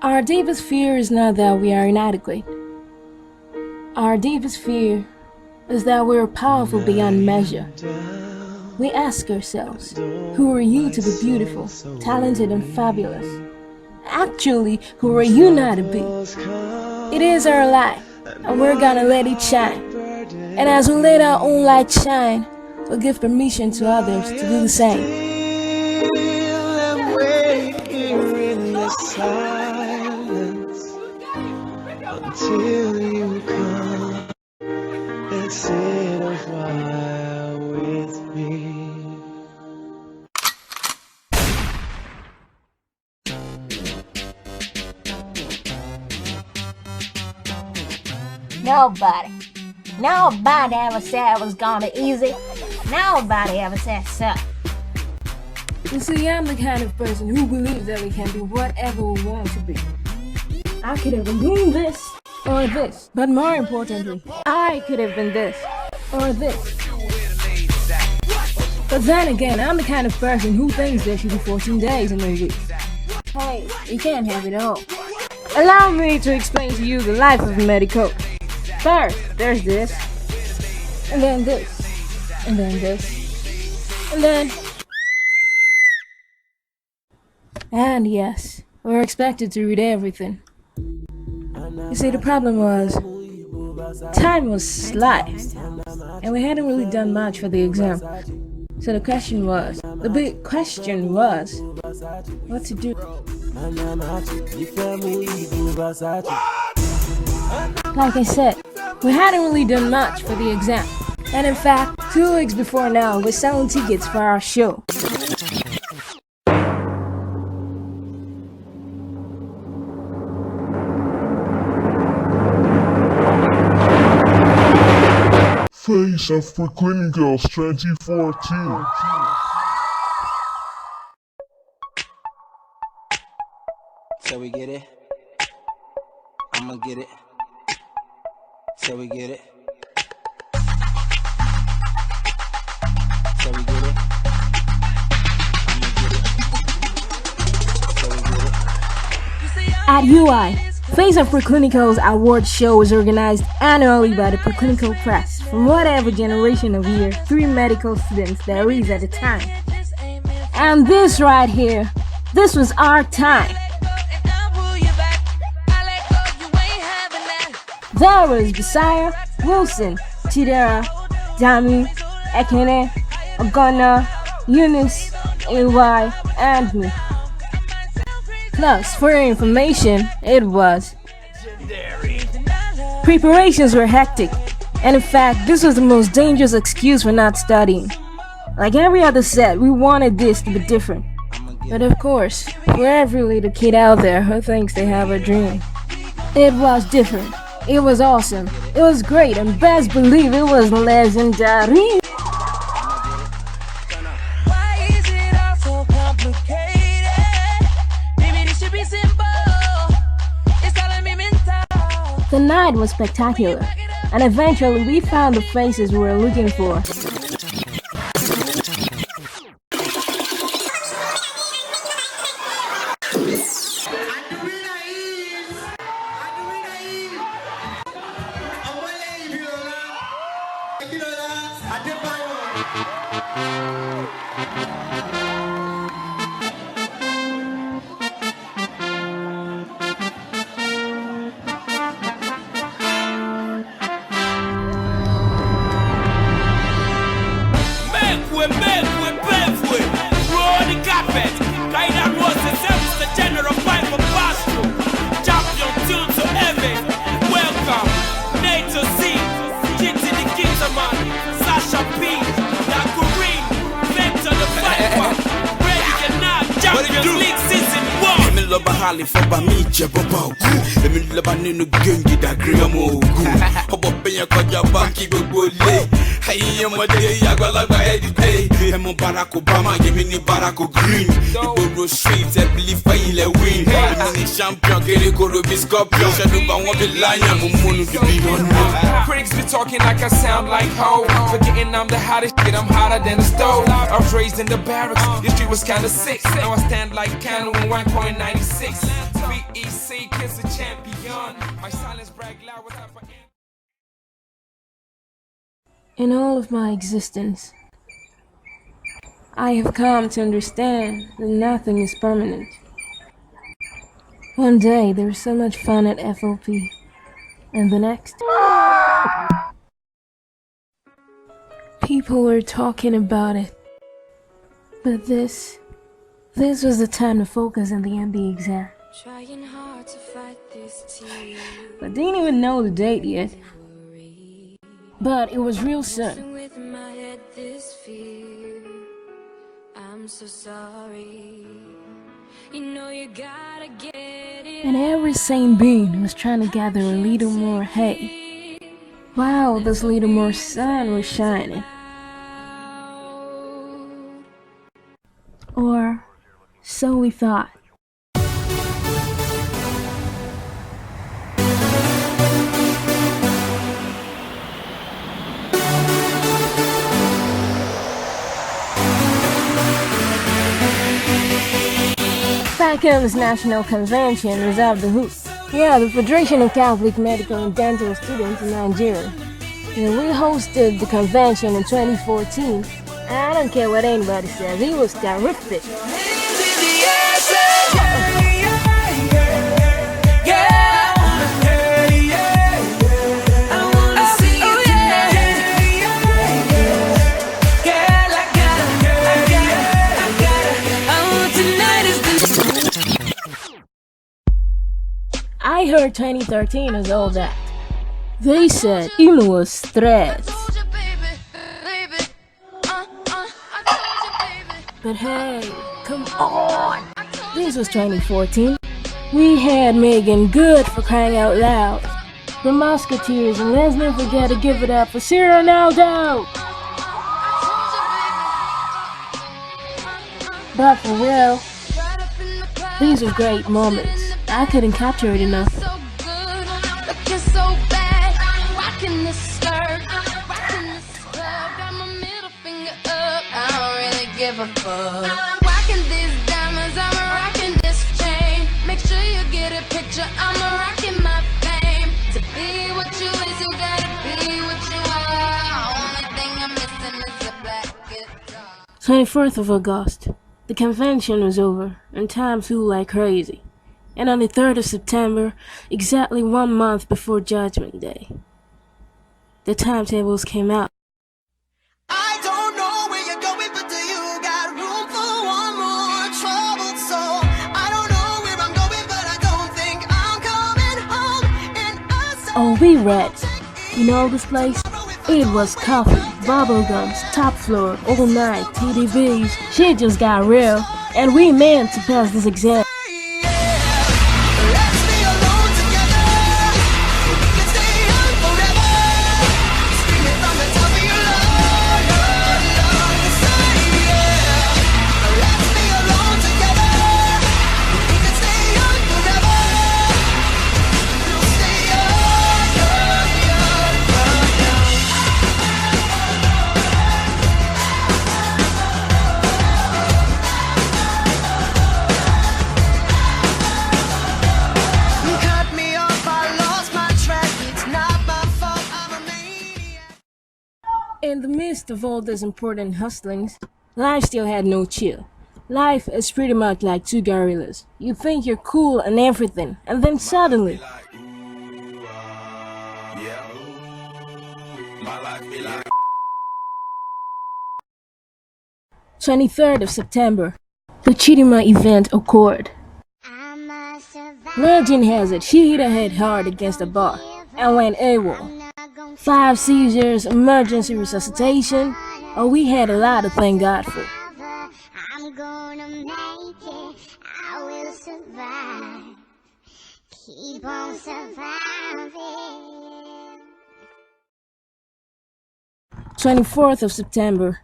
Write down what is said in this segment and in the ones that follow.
Our deepest fear is not that we are inadequate. Our deepest fear is that we are powerful beyond measure. We ask ourselves, who are you to be beautiful, talented, and fabulous? Actually, who are you not to be? It is our light, and we're gonna let it shine. And as we let our own light shine, we'll give permission to others to do the same. Until you come and sit a while with me. Nobody ever said it was gonna be easy. Nobody ever said so. You see, I'm the kind of person who believes that we can be whatever we want to be. I could have been doing this or this, but more importantly, I could have been this or this. But then again, I'm the kind of person who thinks there should be 14 days in a week. Hey, you can't have it all. Allow me to explain to you the life of a medical. First, there's this, and then this, and then this, and then... And yes, we're expected to read everything. You see, the problem was, time was sliced, and we hadn't really done much for the exam. So the big question was, what to do. Like I said, we hadn't really done much for the exam. And in fact, 2 weeks before now, we're selling tickets for our show. Face of Frequenting Girls 2014. So we get it. I'ma get it. So we get it. So we get it. I'ma get it. So we get it. At UI, Face of Preclinical's award show is organized annually by the Preclinical Press from whatever generation of year 3 medical students there is at the time. And this right here, this was our time. There was Bisaya, Wilson, Chidera, Dami, Ekene, Ogonna, Eunice, AY, and me. Plus, for your information, it was. Preparations were hectic, and in fact, this was the most dangerous excuse for not studying. Like every other set, we wanted this to be different. But of course, for every little kid out there who thinks they have a dream, it was different. It was awesome. It was great, and best believe it was legendary. The night was spectacular, and eventually we found the faces we were looking for. Bahali for Bami Jabba. Let me Labani no Gungi da Grimo. Hobopia Koja Baki Bole. Hey, I'm a day, Yagalaga Eddie. I'm Barack Obama, give me Barack Green. Boro Street, I believe I win. The champion, get a Gorobis Scorpio. Shadow, won't be lying. I'm Mono to be on. Critics be talking like I sound like ho. Forgetting I'm the hottest shit, I'm hotter than the stove. I was raised in the barracks, the street was kinda sick. Now I stand like Candle in 1.96. BEC In all of my existence, I have come to understand that nothing is permanent. One day there is so much fun at FOP, and the next, people were talking about it. But this was the time to focus on the MB exam. Trying hard to fight this tear. I didn't even know the date yet, but it was real soon. With my head this fear. I'm so sorry. You know you gotta get it. And every sane being was trying to gather a little more hay. Wow, this little more sun was shining. Or so we thought. FACM's National Convention reserved the hoop. Yeah, the Federation of Catholic Medical and Dental Students in Nigeria. And we hosted the convention in 2014. I don't care what anybody says, it was terrific. I heard 2013 is all that. They said it was threats. But hey, come on. This was 2014. We had Megan Good for crying out loud. The Musketeers, and let's never forget to give it up for Cyril Ronaldo. But for real, these were great moments. I couldn't capture it enough. Give a fuck. I'm rocking these diamonds, I'm rocking this chain. Make sure you get a picture, I'm rocking my fame. To be what you is, you gotta be what you are. Only thing I'm missing is a black guitar. 24th of August, the convention was over, and time flew like crazy. And on the 3rd of September, exactly 1 month before Judgment Day, the timetables came out. Oh, we read. You know this place? It was coffee, bubblegums, top floor, all night, TDBs. Shit just got real, and we meant to pass this exam. In the midst of all these important hustlings, life still had no chill. Life is pretty much like two gorillas. You think you're cool and everything, and then suddenly, Like 23rd of September, the Chidima event occurred. Legend has it she hit her head hard against a bar and went AWOL. 5 seizures, emergency resuscitation. Oh, we had a lot to thank God for. I'm gonna make it, I will survive. Keep on surviving. 24th of September.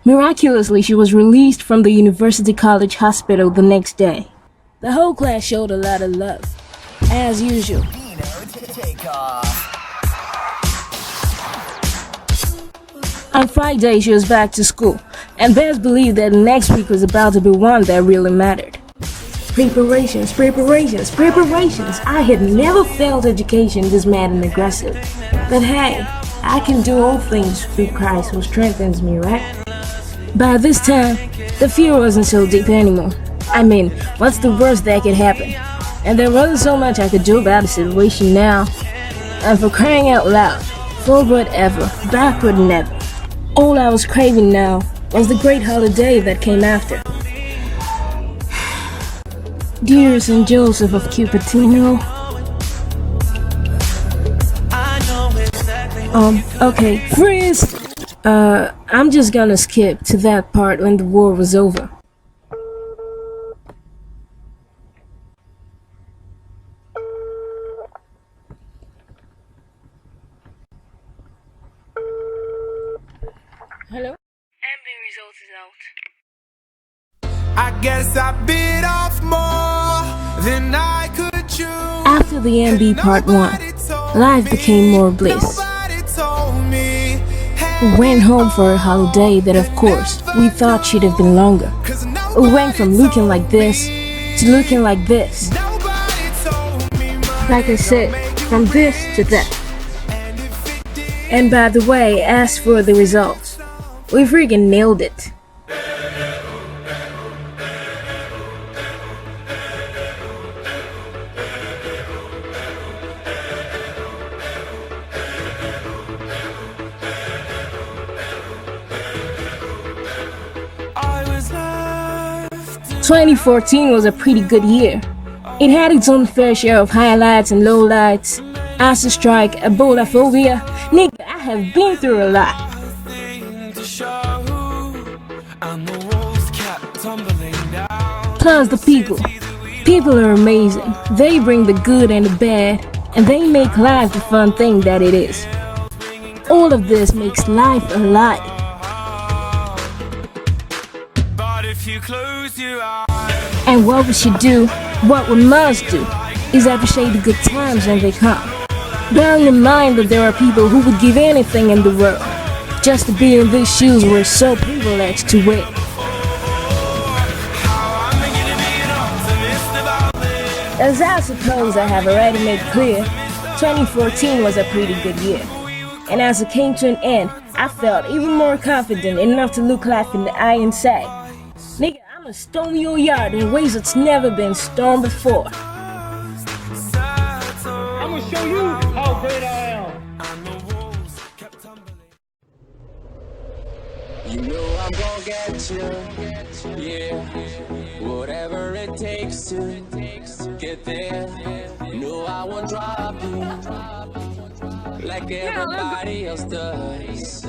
Miraculously, she was released from the University College Hospital the next day. The whole class showed a lot of love, as usual. On Friday, she was back to school, and best believe that next week was about to be one that really mattered. Preparations. I had never felt education this mad and aggressive. But hey, I can do all things through Christ who strengthens me, right? By this time, the fear wasn't so deep anymore. I mean, what's the worst that could happen? And there wasn't so much I could do about the situation now. And for crying out loud, forward ever, backward never. All I was craving now was the great holiday that came after. Dear St. Joseph of Cupertino. Okay, freeze! I'm just gonna skip to that part when the war was over. Hello? MB results is out. I guess I bit off more than I could chew. After the MB part 1, life became more bliss. We went home for a holiday that of course we thought should have been longer. We went from looking like this to looking like this. Like I said, from this to that. And by the way, as for the results, we freaking nailed it. I was left 2014 was a pretty good year. It had its own fair share of highlights and lowlights. Acid strike, Ebola phobia. Nigga, I have been through a lot. to show, and the walls kept tumbling down. Plus the people. People are amazing. They bring the good and the bad, and they make life the fun thing that it is. All of this makes life alive. But if you close your eyes, And what we should do, what we must do, is appreciate the good times when they come. Bearing in mind that there are people who would give anything in the world just to be in these shoes we're so privileged to wear. As I suppose I have already made clear, 2014 was a pretty good year. And as it came to an end, I felt even more confident enough to look life in the eye and say, nigga, I'ma storm your yard in ways that's never been stormed before. I'ma show you how great I am. and the walls kept tumbling. You know I'm gonna get you, yeah. Whatever it takes to get there. No, I won't drop you like everybody else does.